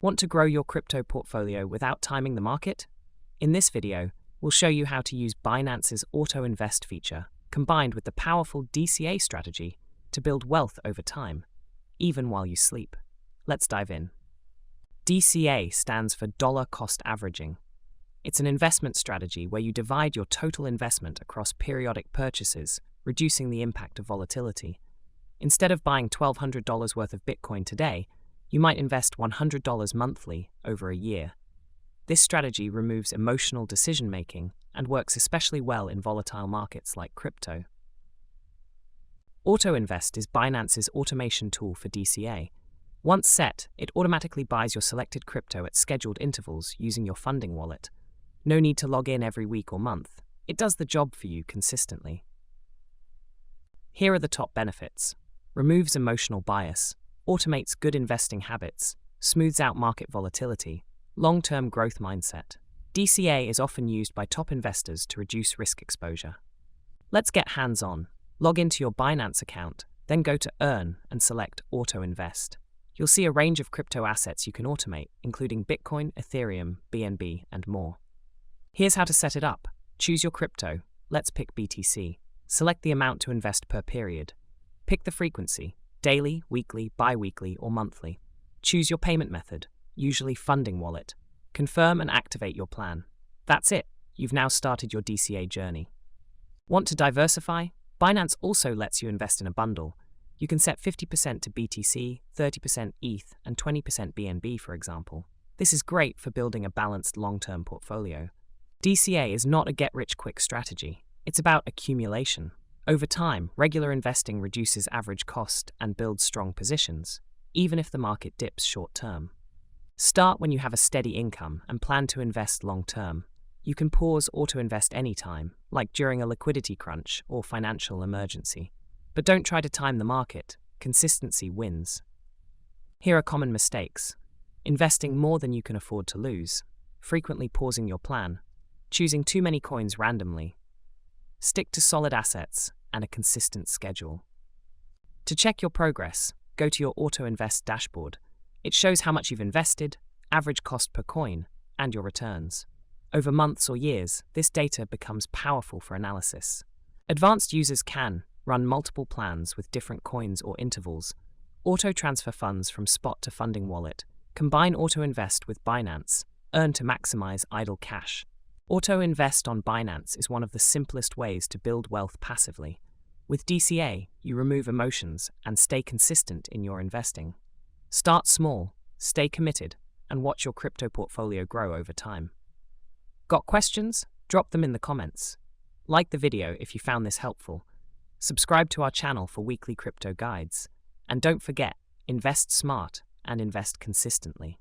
Want to grow your crypto portfolio without timing the market? In this video, we'll show you how to use Binance's Auto-Invest feature, combined with the powerful DCA strategy, to build wealth over time, even while you sleep. Let's dive in. DCA stands for dollar cost averaging. It's an investment strategy where you divide your total investment across periodic purchases, reducing the impact of volatility. Instead of buying $1,200 worth of Bitcoin today, you might invest $100 monthly over a year. This strategy removes emotional decision-making and works especially well in volatile markets like crypto. Auto-Invest is Binance's automation tool for DCA. Once set, it automatically buys your selected crypto at scheduled intervals using your funding wallet. No need to log in every week or month. It does the job for you consistently. Here are the top benefits. Removes emotional bias, automates good investing habits, smooths out market volatility, long-term growth mindset. DCA is often used by top investors to reduce risk exposure. Let's get hands-on. Log into your Binance account, then go to Earn and select Auto-Invest. You'll see a range of crypto assets you can automate, including Bitcoin, Ethereum, BNB, and more. Here's how to set it up. Choose your crypto. Let's pick BTC. Select the amount to invest per period. Pick the frequency, daily, weekly, bi-weekly, or monthly. Choose your payment method, usually funding wallet. Confirm and activate your plan. That's it. You've now started your DCA journey. Want to diversify? Binance also lets you invest in a bundle. You can set 50% to BTC, 30% ETH, and 20% BNB, for example. This is great for building a balanced long-term portfolio. DCA is not a get-rich-quick strategy. It's about accumulation. Over time, regular investing reduces average cost and builds strong positions, even if the market dips short-term. Start when you have a steady income and plan to invest long-term. You can pause auto-invest anytime, like during a liquidity crunch or financial emergency. But don't try to time the market. Consistency wins. Here are common mistakes. Investing more than you can afford to lose. Frequently pausing your plan. Choosing too many coins randomly. Stick to solid assets and a consistent schedule. To check your progress, go to your Auto-Invest dashboard. It shows how much you've invested, average cost per coin, and your returns. Over months or years, this data becomes powerful for analysis. Advanced users can run multiple plans with different coins or intervals, auto-transfer funds from spot to funding wallet, combine Auto-Invest with Binance, earn to maximize idle cash. Auto-Invest on Binance is one of the simplest ways to build wealth passively. With DCA, you remove emotions and stay consistent in your investing. Start small, stay committed, and watch your crypto portfolio grow over time. Got questions? Drop them in the comments. Like the video if you found this helpful. Subscribe to our channel for weekly crypto guides. And don't forget, invest smart and invest consistently.